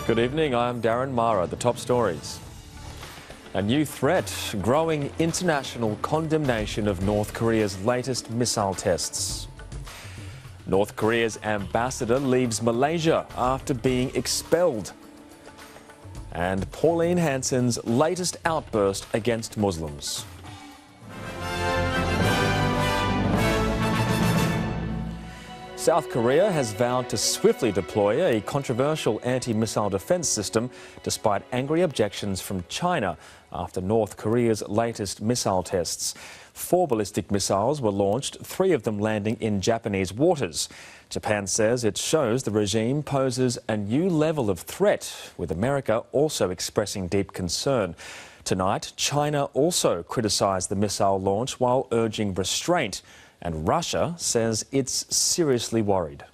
Good evening, I'm Darren Mara. The top stories. A new threat, growing international condemnation of North Korea's latest missile tests. North Korea's ambassador leaves Malaysia after being expelled. And Pauline Hanson's latest outburst against Muslims. South Korea has vowed to swiftly deploy a controversial anti-missile defence system despite angry objections from China after North Korea's latest missile tests. 4 ballistic missiles were launched, 3 of them landing in Japanese waters. Japan says it shows the regime poses a new level of threat, with America also expressing deep concern. Tonight, China also criticised the missile launch while urging restraint. And Russia says it's seriously worried.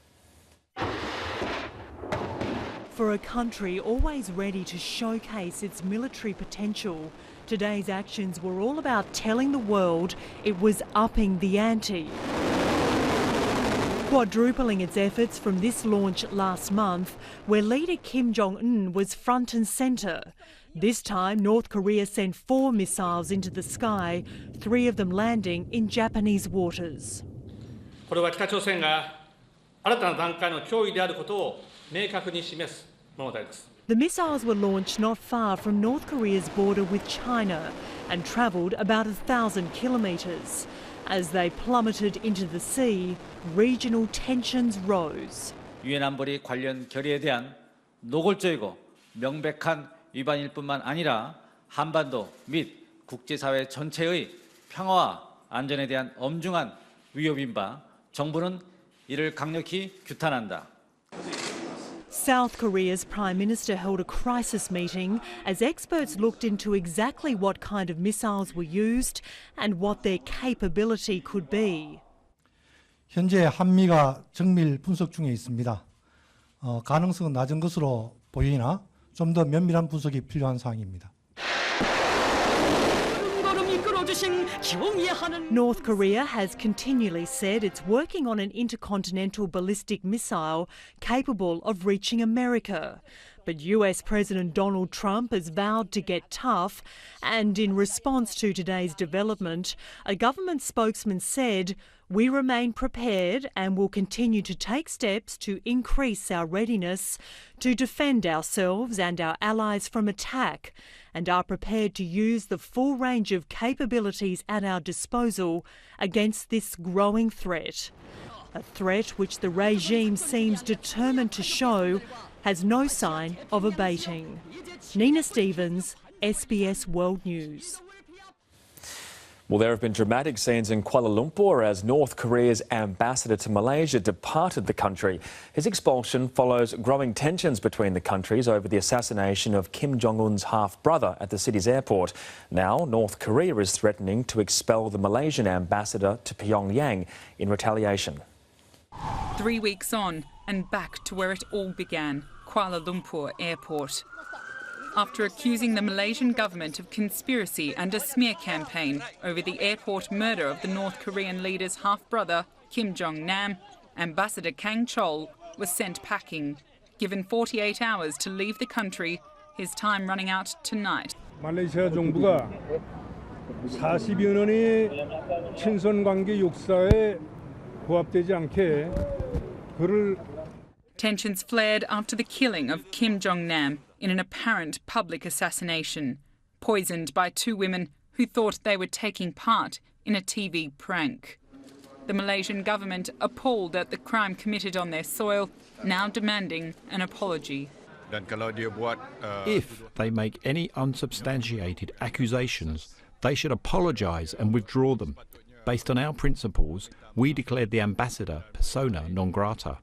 For a country always ready to showcase its military potential, today's actions were all about telling the world it was upping the ante. Quadrupling its efforts from this launch last month, where leader Kim Jong-un was front and centre. This time, North Korea sent 4 missiles into the sky, 3 of them landing in Japanese waters. The missiles were launched not far from North Korea's border with China and travelled about 1,000 kilometres. As they plummeted into the sea, regional tensions rose. 유엔 안보리 관련 결의에 대한 노골적이고 명백한 위반일 뿐만 아니라 한반도 및 국제사회 전체의 평화와 안전에 대한 엄중한 위협인 바 정부는 이를 강력히 규탄한다. South Korea's Prime Minister held a crisis meeting as experts looked into exactly what kind of missiles were used and what their capability could be. 현재 한미가 정밀 분석 중에 있습니다. 가능성은 낮은 것으로 보이나 좀 더 면밀한 분석이 필요한 사항입니다. North Korea has continually said it's working on an intercontinental ballistic missile capable of reaching America. But US President Donald Trump has vowed to get tough, and in response to today's development, a government spokesman said, "We remain prepared and will continue to take steps to increase our readiness to defend ourselves and our allies from attack, and are prepared to use the full range of capabilities at our disposal against this growing threat." A threat which the regime seems determined to show has no sign of abating. Nina Stevens, SBS World News. Well, there have been dramatic scenes in Kuala Lumpur as North Korea's ambassador to Malaysia departed the country. His expulsion follows growing tensions between the countries over the assassination of Kim Jong-un's half-brother at the city's airport. Now, North Korea is threatening to expel the Malaysian ambassador to Pyongyang in retaliation. 3 weeks on and back to where it all began, Kuala Lumpur Airport. After accusing the Malaysian government of conspiracy and a smear campaign over the airport murder of the North Korean leader's half-brother, Kim Jong-nam, Ambassador Kang Chol was sent packing. Given 48 hours to leave the country, his time running out tonight. 말레이시아 정부가 40여 년의 친선 관계 역사에 부합되지 않게 그를 Tensions flared after the killing of Kim Jong-nam in an apparent public assassination, poisoned by 2 women who thought they were taking part in a TV prank. The Malaysian government, appalled at the crime committed on their soil, now demanding an apology. If they make any unsubstantiated accusations, they should apologise and withdraw them. Based on our principles, we declared the ambassador persona non grata.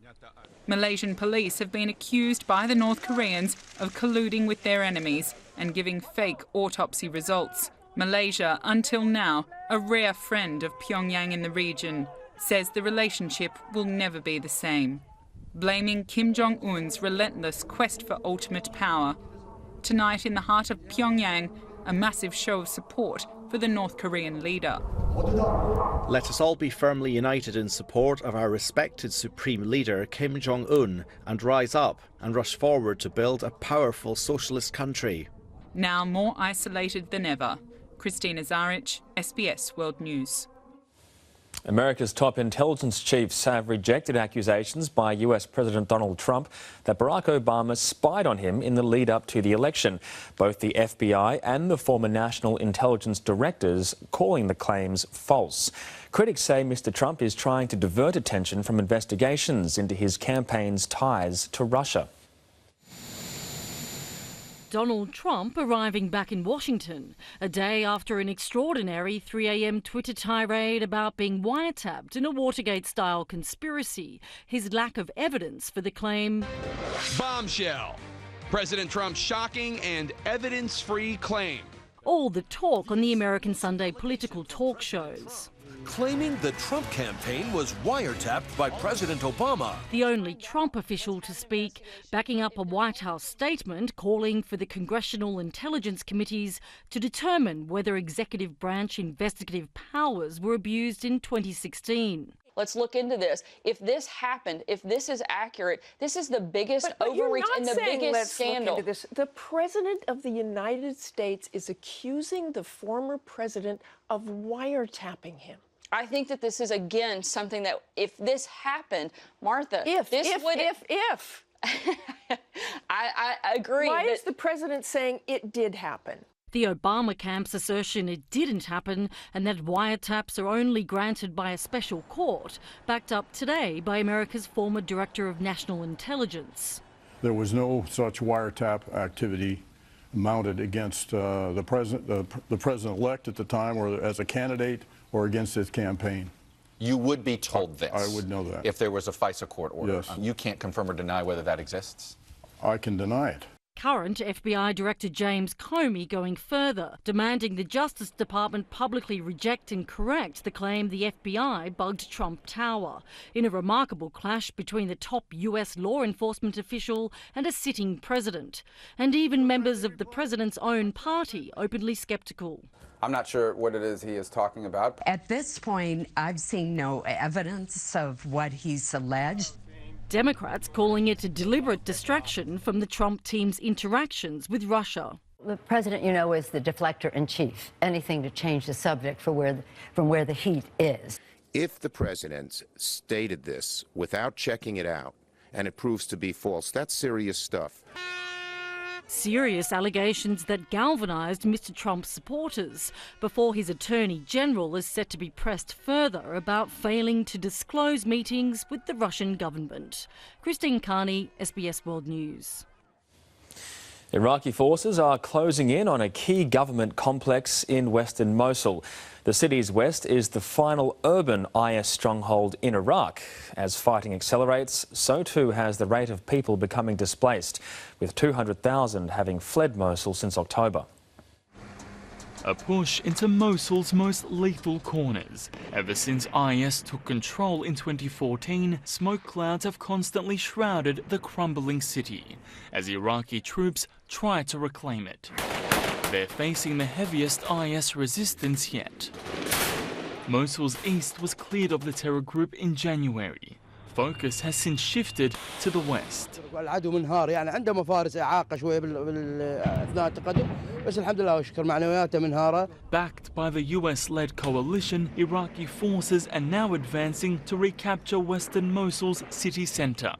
Malaysian police have been accused by the North Koreans of colluding with their enemies and giving fake autopsy results. Malaysia, until now, a rare friend of Pyongyang in the region, says the relationship will never be the same, blaming Kim Jong-un's relentless quest for ultimate power. Tonight, in the heart of Pyongyang, a massive show of support for the North Korean leader. Let us all be firmly united in support of our respected supreme leader Kim Jong-un and rise up and rush forward to build a powerful socialist country. Now more isolated than ever. Christina Zaric, SBS World News. America's top intelligence chiefs have rejected accusations by US President Donald Trump that Barack Obama spied on him in the lead-up to the election. Both the FBI and the former National Intelligence Directors calling the claims false. Critics say Mr. Trump is trying to divert attention from investigations into his campaign's ties to Russia. Donald Trump arriving back in Washington a day after an extraordinary 3 a.m. Twitter tirade about being wiretapped in a Watergate-style conspiracy. His lack of evidence for the claim. Bombshell. President Trump's shocking and evidence-free claim. All the talk on the American Sunday political talk shows. Claiming the Trump campaign was wiretapped by President Obama. The only Trump official to speak, backing up a White House statement calling for the congressional intelligence committees to determine whether executive branch investigative powers were abused in 2016. Let's look into this. If this happened, if this is accurate, this is the biggest overreach and the biggest scandal. Look into this. The President of the United States is accusing the former president of wiretapping him. I think that this is, again, something that if this happened, Martha, If. I agree. Why is the president saying it did happen? The Obama camp's assertion it didn't happen and that wiretaps are only granted by a special court, backed up today by America's former Director of National Intelligence. There was no such wiretap activity mounted against the president-elect at the time, or as a candidate, or against his campaign. You would be told this. I would know that. If there was a FISA court order. Yes. You can't confirm or deny whether that exists? I can deny it. Current FBI Director James Comey going further, demanding the Justice Department publicly reject and correct the claim the FBI bugged Trump Tower, in a remarkable clash between the top US law enforcement official and a sitting president. And even members of the president's own party openly sceptical. I'm not sure what it is he is talking about. At this point, I've seen no evidence of what he's alleged. Democrats calling it a deliberate distraction from the Trump team's interactions with Russia. The president, you know, is the deflector in chief. Anything to change the subject from where the heat is. If the president stated this without checking it out and it proves to be false, that's serious stuff. Serious allegations that galvanised Mr. Trump's supporters before his Attorney General is set to be pressed further about failing to disclose meetings with the Russian government. Christine Carney, SBS World News. Iraqi forces are closing in on a key government complex in western Mosul. The city's west is the final urban IS stronghold in Iraq. As fighting accelerates, so too has the rate of people becoming displaced, with 200,000 having fled Mosul since October. A push into Mosul's most lethal corners. Ever since IS took control in 2014, smoke clouds have constantly shrouded the crumbling city as Iraqi troops try to reclaim it. They're facing the heaviest IS resistance yet. Mosul's east was cleared of the terror group in January. Focus has since shifted to the west. العدو منهار يعني عنده مفارس إعاقة شوية أثناء التقدم بس الحمد لله وشكر معنوياته منهارة. Backed by the US-led coalition, Iraqi forces are now advancing to recapture western Mosul's city centre.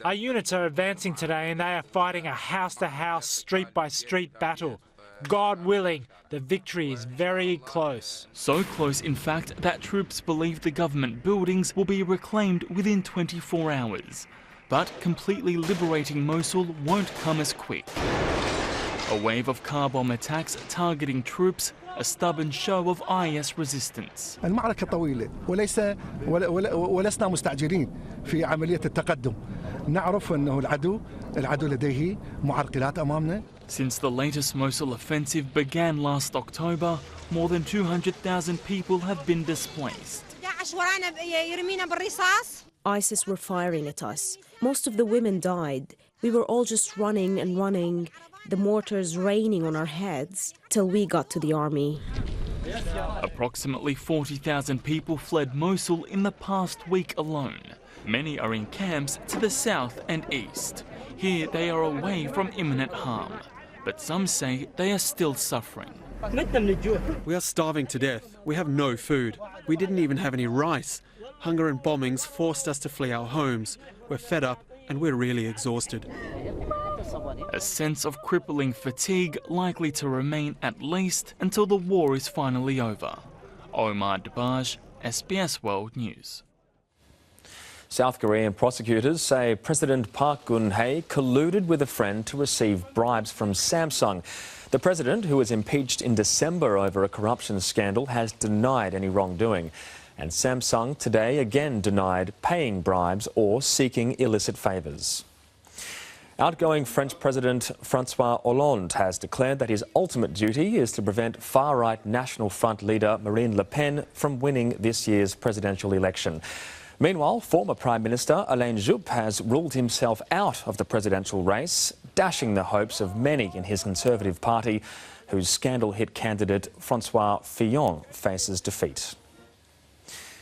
Our units are advancing today and they are fighting a house-to-house, street-by-street battle. God willing, the victory is very close. So close, in fact, that troops believe the government buildings will be reclaimed within 24 hours. But completely liberating Mosul won't come as quick. A wave of car bomb attacks targeting troops, a stubborn show of IS resistance. المعركة طويلة ولسنا مستعجلين في عملية التقدم. نعرف أنه العدو لديه معرقلات أمامنا. Since the latest Mosul offensive began last October, more than 200,000 people have been displaced. ISIS were firing at us. Most of the women died. We were all just running and running, the mortars raining on our heads, till we got to the army. Approximately 40,000 people fled Mosul in the past week alone. Many are in camps to the south and east. Here they are away from imminent harm, but some say they are still suffering. We are starving to death. We have no food. We didn't even have any rice. Hunger and bombings forced us to flee our homes. We're fed up and we're really exhausted. A sense of crippling fatigue likely to remain at least until the war is finally over. Omar Dabaj, SBS World News. South Korean prosecutors say President Park Geun-hye colluded with a friend to receive bribes from Samsung. The president, who was impeached in December over a corruption scandal, has denied any wrongdoing. And Samsung today again denied paying bribes or seeking illicit favours. Outgoing French President François Hollande has declared that his ultimate duty is to prevent far-right National Front leader Marine Le Pen from winning this year's presidential election. Meanwhile, former Prime Minister Alain Juppé has ruled himself out of the presidential race, dashing the hopes of many in his Conservative Party, whose scandal-hit candidate François Fillon faces defeat.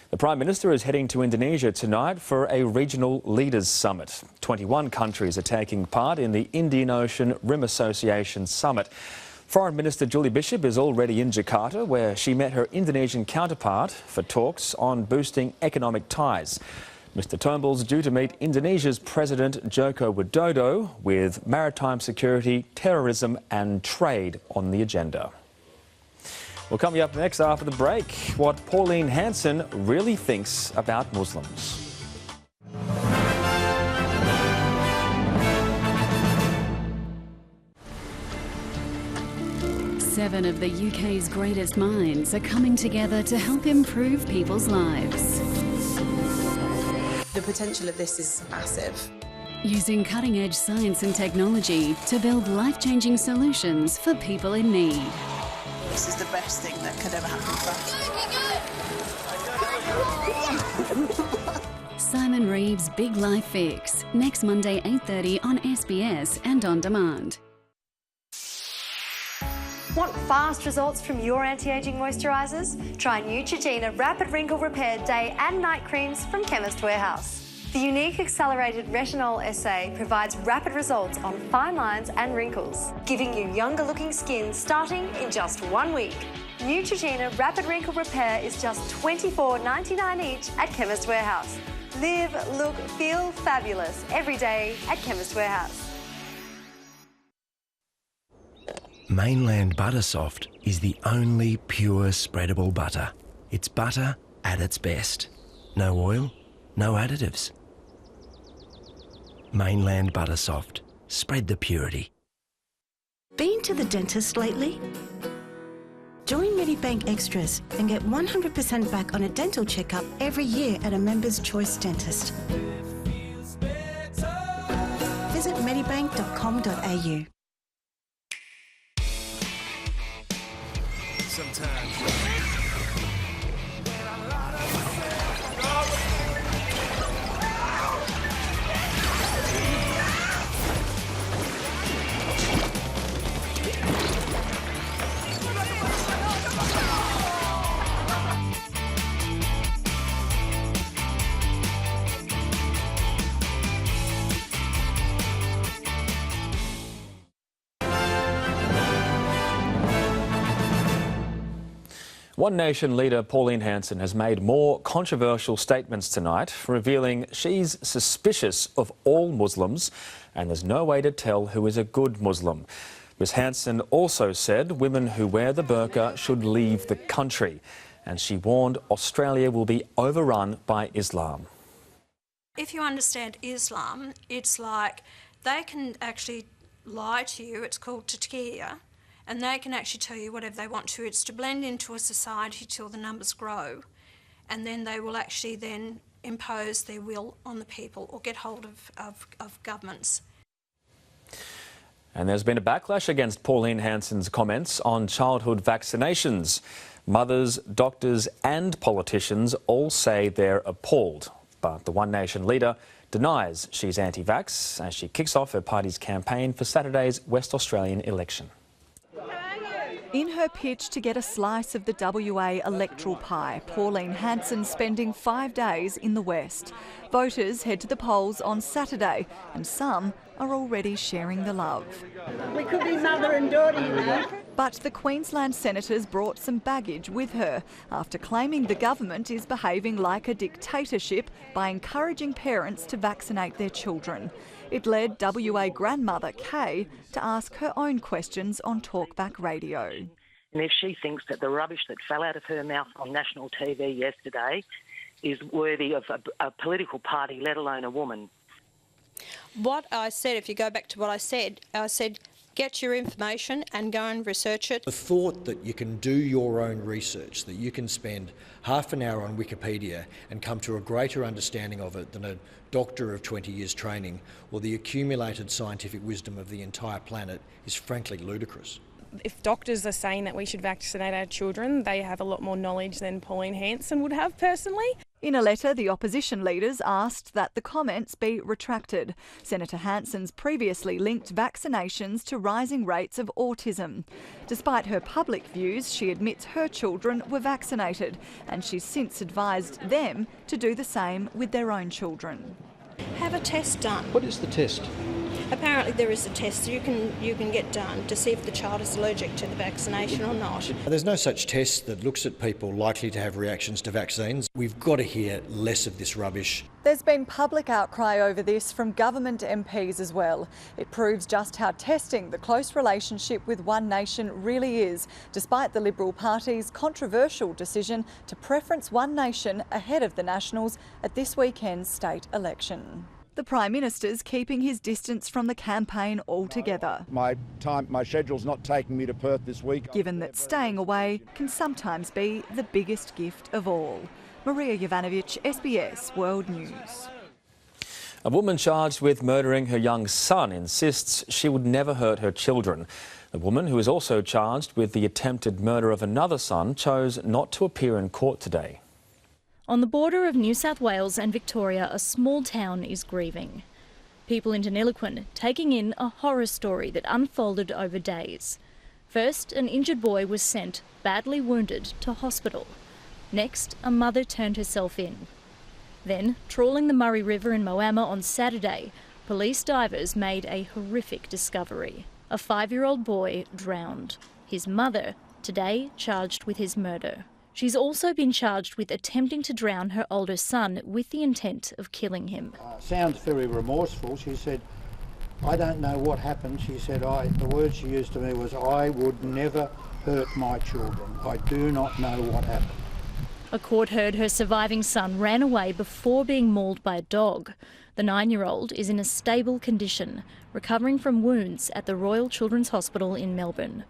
The Prime Minister is heading to Indonesia tonight for a regional leaders summit. 21 countries are taking part in the Indian Ocean Rim Association Summit. Foreign Minister Julie Bishop is already in Jakarta, where she met her Indonesian counterpart for talks on boosting economic ties. Mr Turnbull's due to meet Indonesia's President Joko Widodo with maritime security, terrorism and trade on the agenda. Well, coming up next after the break, what Pauline Hanson really thinks about Muslims. 7 of the UK's greatest minds are coming together to help improve people's lives. The potential of this is massive. Using cutting-edge science and technology to build life-changing solutions for people in need. This is the best thing that could ever happen for us. Simon Reeve's Big Life Fix, next Monday 8:30 on SBS and on demand. Want fast results from your anti-aging moisturisers? Try Neutrogena Rapid Wrinkle Repair Day and Night Creams from Chemist Warehouse. The unique accelerated retinol assay provides rapid results on fine lines and wrinkles, giving you younger looking skin starting in just 1 week. Neutrogena Rapid Wrinkle Repair is just $24.99 each at Chemist Warehouse. Live, look, feel fabulous every day at Chemist Warehouse. Mainland Buttersoft is the only pure spreadable butter. It's butter at its best. No oil, no additives. Mainland Buttersoft. Spread the purity. Been to the dentist lately? Join Medibank Extras and get 100% back on a dental checkup every year at a member's choice dentist. Visit medibank.com.au. Sometimes. One Nation leader Pauline Hanson has made more controversial statements tonight, revealing she's suspicious of all Muslims and there's no way to tell who is a good Muslim. Ms Hanson also said women who wear the burqa should leave the country, and she warned Australia will be overrun by Islam. If you understand Islam, it's like they can actually lie to you. It's called taqiyya. And they can actually tell you whatever they want to. It's to blend into a society till the numbers grow, and then they will actually then impose their will on the people or get hold of governments. And there's been a backlash against Pauline Hanson's comments on childhood vaccinations. Mothers, doctors and politicians all say they're appalled. But the One Nation leader denies she's anti-vax as she kicks off her party's campaign for Saturday's West Australian election. In her pitch to get a slice of the WA electoral pie, Pauline Hanson spending 5 days in the West. Voters head to the polls on Saturday and some are already sharing the love. We could be mother and daughter, you know. But the Queensland senators brought some baggage with her after claiming the government is behaving like a dictatorship by encouraging parents to vaccinate their children. It led WA grandmother Kay to ask her own questions on Talkback Radio. And if she thinks that the rubbish that fell out of her mouth on national TV yesterday is worthy of a political party, let alone a woman. What I said, if you go back to what I said, get your information and go and research it. The thought that you can do your own research, that you can spend half an hour on Wikipedia and come to a greater understanding of it than a doctor of 20 years training or the accumulated scientific wisdom of the entire planet is frankly ludicrous. If doctors are saying that we should vaccinate our children, they have a lot more knowledge than Pauline Hanson would have personally. In a letter, the opposition leaders asked that the comments be retracted. Senator Hanson's previously linked vaccinations to rising rates of autism. Despite her public views, she admits her children were vaccinated, and she's since advised them to do the same with their own children. Have a test done. What is the test? Apparently there is a test you can get done to see if the child is allergic to the vaccination or not. There's no such test that looks at people likely to have reactions to vaccines. We've got to hear less of this rubbish. There's been public outcry over this from government MPs as well. It proves just how testing the close relationship with One Nation really is, despite the Liberal Party's controversial decision to preference One Nation ahead of the Nationals at this weekend's state election. The Prime Minister's keeping his distance from the campaign altogether. My schedule's not taking me to Perth this week. Given that staying away can sometimes be the biggest gift of all. Maria Jovanovic, SBS World News. A woman charged with murdering her young son insists she would never hurt her children. The woman, who is also charged with the attempted murder of another son, chose not to appear in court today. On the border of New South Wales and Victoria, a small town is grieving. People in Deniliquin taking in a horror story that unfolded over days. First, an injured boy was sent, badly wounded, to hospital. Next, a mother turned herself in. Then, trawling the Murray River in Moama on Saturday, police divers made a horrific discovery. A 5-year-old boy drowned. His mother, today, charged with his murder. She's also been charged with attempting to drown her older son with the intent of killing him. Sounds very remorseful. She said, I don't know what happened. She said, the word she used to me was, I would never hurt my children. I do not know what happened. A court heard her surviving son ran away before being mauled by a dog. The 9-year-old is in a stable condition, recovering from wounds at the Royal Children's Hospital in Melbourne.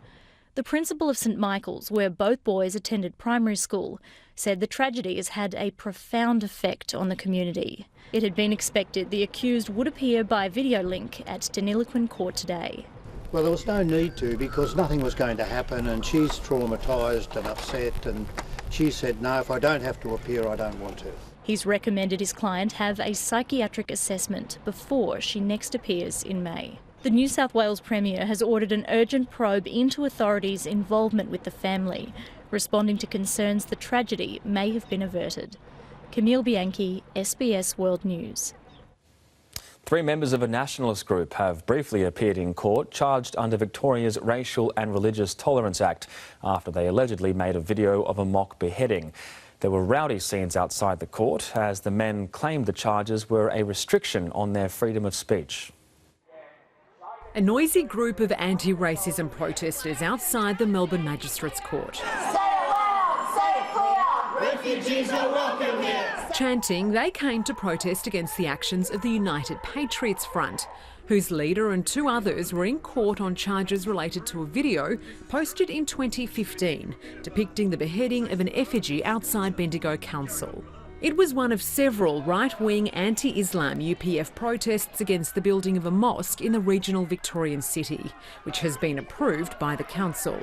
The principal of St Michael's, where both boys attended primary school, said the tragedy has had a profound effect on the community. It had been expected the accused would appear by video link at Deniliquin Court today. Well, there was no need to, because nothing was going to happen, and she's traumatised and upset, and she said, no, if I don't have to appear, I don't want to. He's recommended his client have a psychiatric assessment before she next appears in May. The New South Wales Premier has ordered an urgent probe into authorities' involvement with the family, responding to concerns the tragedy may have been averted. Camille Bianchi, SBS World News. 3 members of a nationalist group have briefly appeared in court, charged under Victoria's Racial and Religious Tolerance Act after they allegedly made a video of a mock beheading. There were rowdy scenes outside the court as the men claimed the charges were a restriction on their freedom of speech. A noisy group of anti-racism protesters outside the Melbourne Magistrates Court. Say it loud, say it clear. Refugees are welcome here. Chanting, they came to protest against the actions of the United Patriots Front, whose leader and 2 others were in court on charges related to a video posted in 2015 depicting the beheading of an effigy outside Bendigo Council. It was one of several right-wing anti-Islam UPF protests against the building of a mosque in the regional Victorian city, which has been approved by the council.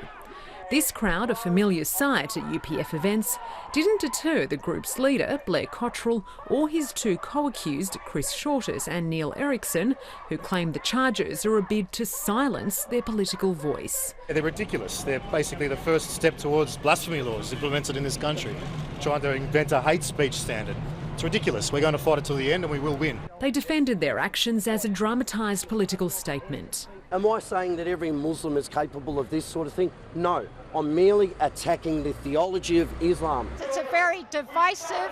This crowd, a familiar sight at UPF events, didn't deter the group's leader, Blair Cottrell, or his two co-accused, Chris Shortis and Neil Erickson, who claimed the charges are a bid to silence their political voice. They're ridiculous. They're basically the first step towards blasphemy laws implemented in this country, trying to invent a hate speech standard. It's ridiculous. We're going to fight it till the end and we will win. They defended their actions as a dramatised political statement. Am I saying that every Muslim is capable of this sort of thing? No. I'm merely attacking the theology of Islam. It's a very divisive,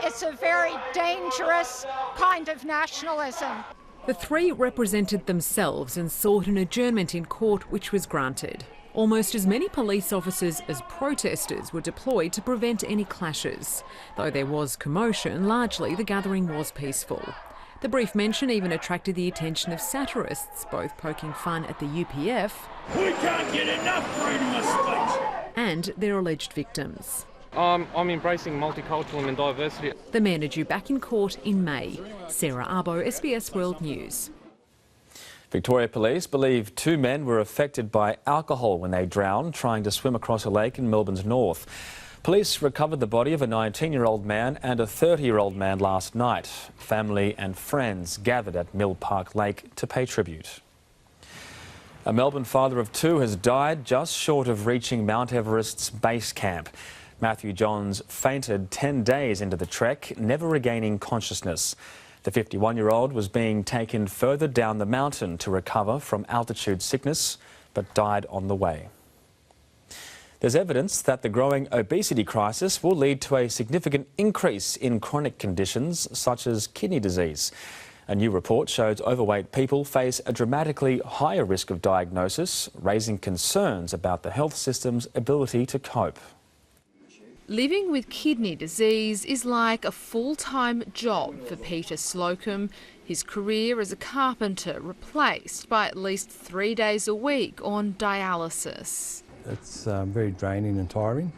it's a very dangerous kind of nationalism. The three represented themselves and sought an adjournment in court, which was granted. Almost as many police officers as protesters were deployed to prevent any clashes. Though there was commotion, largely the gathering was peaceful. The brief mention even attracted the attention of satirists, both poking fun at the UPF We can't get enough freedom of speech and their alleged victims. I'm embracing multiculturalism and diversity. The men are due back in court in May. Sarah Arbo, SBS World News. Victoria Police believe two men were affected by alcohol when they drowned trying to swim across a lake in Melbourne's north. Police recovered the body of a 19-year-old man and a 30-year-old man last night. Family and friends gathered at Mill Park Lake to pay tribute. A Melbourne father of two has died just short of reaching Mount Everest's base camp. Matthew Johns fainted 10 days into the trek, never regaining consciousness. The 51-year-old was being taken further down the mountain to recover from altitude sickness, but died on the way. There's evidence that the growing obesity crisis will lead to a significant increase in chronic conditions such as kidney disease. A new report shows overweight people face a dramatically higher risk of diagnosis, raising concerns about the health system's ability to cope. Living with kidney disease is like a full-time job for Peter Slocum. His career as a carpenter replaced by at least 3 days a week on dialysis. It's very draining and tiring,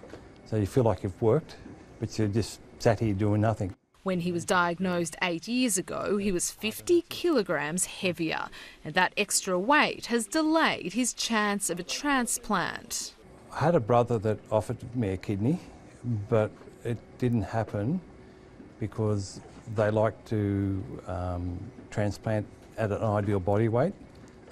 so you feel like you've worked, but you're just sat here doing nothing. When he was diagnosed 8 years ago, he was 50 kilograms heavier, and that extra weight has delayed his chance of a transplant. I had a brother that offered me a kidney, but it didn't happen because they like to transplant at an ideal body weight,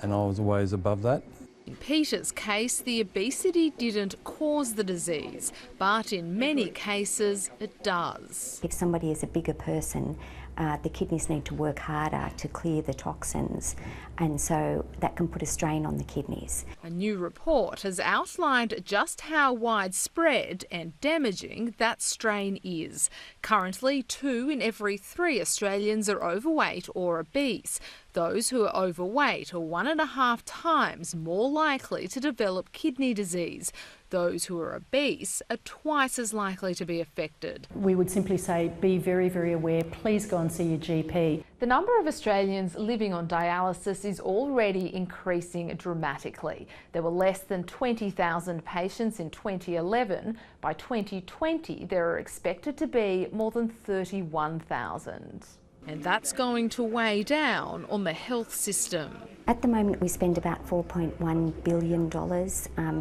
and I was always above that. In Peter's case, the obesity didn't cause the disease, but in many cases it does. If somebody is a bigger person, the kidneys need to work harder to clear the toxins, and so that can put a strain on the kidneys. A new report has outlined just how widespread and damaging that strain is. Currently, 2 in every 3 Australians are overweight or obese. Those who are overweight are 1.5 times more likely to develop kidney disease. Those who are obese are twice as likely to be affected. We would simply say be very, very aware. Please go and see your GP. The number of Australians living on dialysis is already increasing dramatically. There were less than 20,000 patients in 2011. By 2020, there are expected to be more than 31,000. And that's going to weigh down on the health system. At the moment, we spend about $4.1 billion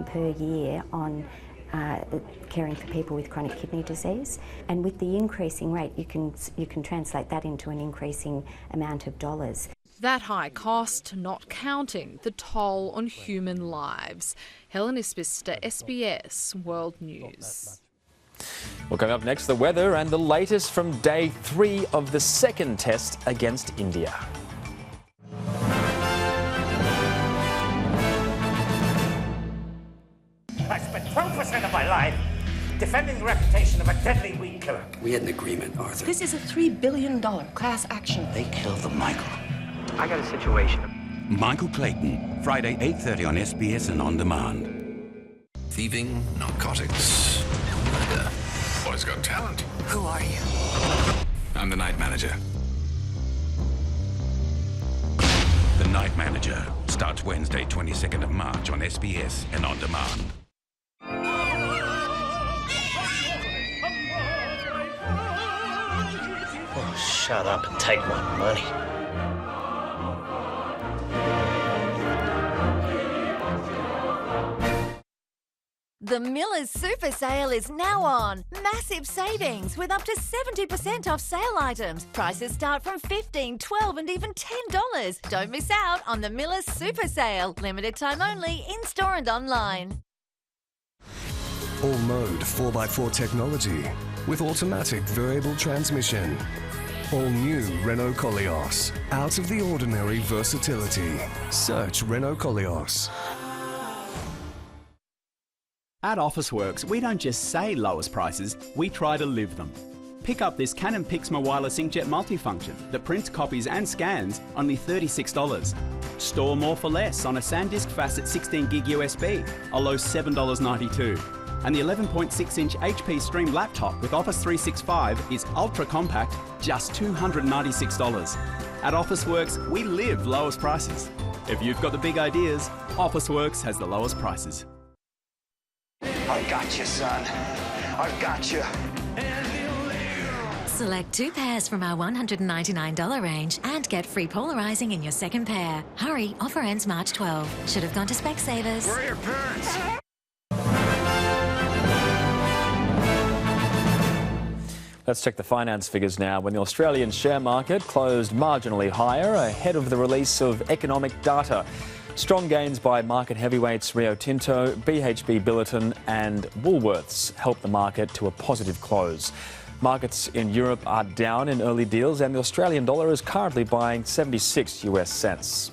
per year on caring for people with chronic kidney disease. And with the increasing rate, you can translate that into an increasing amount of dollars. That high cost not counting the toll on human lives. Helen Isbister, SBS World News. Well, coming up next, the weather and the latest from day 3 of the second test against India. I spent 12% of my life defending the reputation of a deadly weed killer. We had an agreement, Arthur. This is a $3 billion class action. They killed the Michael. I got a situation. Michael Clayton, Friday 8:30 on SBS and on demand. Thieving, narcotics, murder. Boy's got talent. Who are you? I'm the night manager. The Night Manager starts Wednesday 22nd of March on SBS and on demand. Oh, shut up and take my money. The Miller's Super Sale is now on. Massive savings with up to 70% off sale items. Prices start from $15, $12 and even $10. Don't miss out on the Miller's Super Sale. Limited time only, in-store and online. All-mode 4x4 technology with automatic variable transmission. All-new Renault Koleos. Out of the ordinary versatility. Search Renault Koleos. At Officeworks, we don't just say lowest prices, we try to live them. Pick up this Canon Pixma wireless inkjet multifunction that prints, copies and scans only $36. Store more for less on a SanDisk Facet 16GB USB, a low $7.92. And the 11.6-inch HP Stream laptop with Office 365 is ultra compact, just $296. At Officeworks, we live lowest prices. If you've got the big ideas, Officeworks has the lowest prices. I've got you, son. I've got you. Select 2 pairs from our $199 range and get free polarising in your second pair. Hurry, offer ends March 12. Should have gone to Specsavers. Where are your parents? Let's check the finance figures now. When the Australian share market closed marginally higher ahead of the release of economic data. Strong gains by market heavyweights Rio Tinto, BHP Bulletin and Woolworths helped the market to a positive close. Markets in Europe are down in early deals and the Australian dollar is currently buying 76 US cents.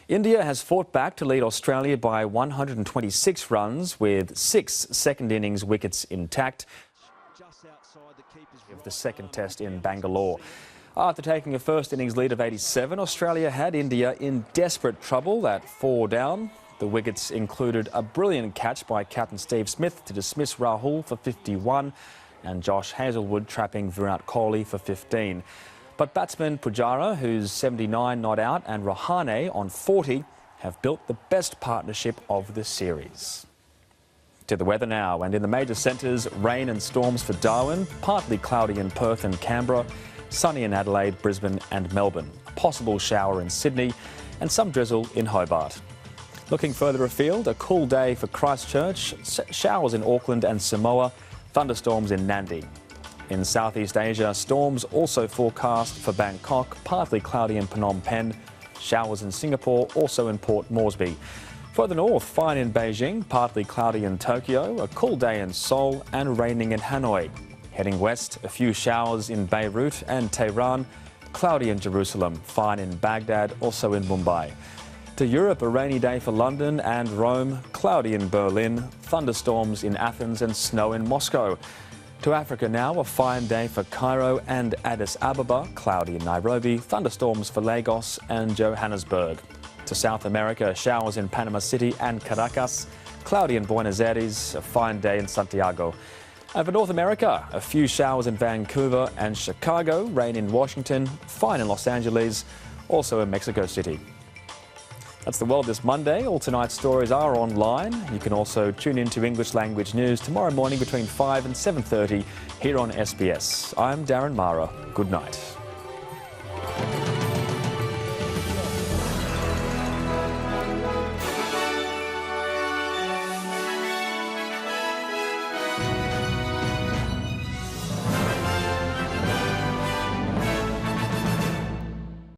India has fought back to lead Australia by 126 runs with 6 second innings wickets intact. Just outside the keepers of the second test in Bangalore. After taking a first innings lead of 87, Australia had India in desperate trouble at 4 down. The wickets included a brilliant catch by captain Steve Smith to dismiss Rahul for 51 and Josh Hazlewood trapping Virat Kohli for 15. But batsman Pujara, who's 79 not out, and Rahane on 40 have built the best partnership of the series. To the weather now, and in the major centres, rain and storms for Darwin, partly cloudy in Perth and Canberra, sunny in Adelaide, Brisbane and Melbourne. A possible shower in Sydney and some drizzle in Hobart. Looking further afield, a cool day for Christchurch, showers in Auckland and Samoa, thunderstorms in Nadi. In Southeast Asia, storms also forecast for Bangkok, partly cloudy in Phnom Penh, showers in Singapore, also in Port Moresby. Further north, fine in Beijing, partly cloudy in Tokyo, a cool day in Seoul and raining in Hanoi. Heading west, a few showers in Beirut and Tehran, cloudy in Jerusalem, fine in Baghdad, also in Mumbai. To Europe, a rainy day for London and Rome, cloudy in Berlin, thunderstorms in Athens and snow in Moscow. To Africa now, a fine day for Cairo and Addis Ababa, cloudy in Nairobi, thunderstorms for Lagos and Johannesburg. To South America, showers in Panama City and Caracas, cloudy in Buenos Aires, a fine day in Santiago. And for North America, a few showers in Vancouver and Chicago, rain in Washington, fine in Los Angeles, also in Mexico City. That's the world this Monday. All tonight's stories are online. You can also tune in to English language news tomorrow morning between 5 and 7:30 here on SBS. I'm Darren Mara. Good night.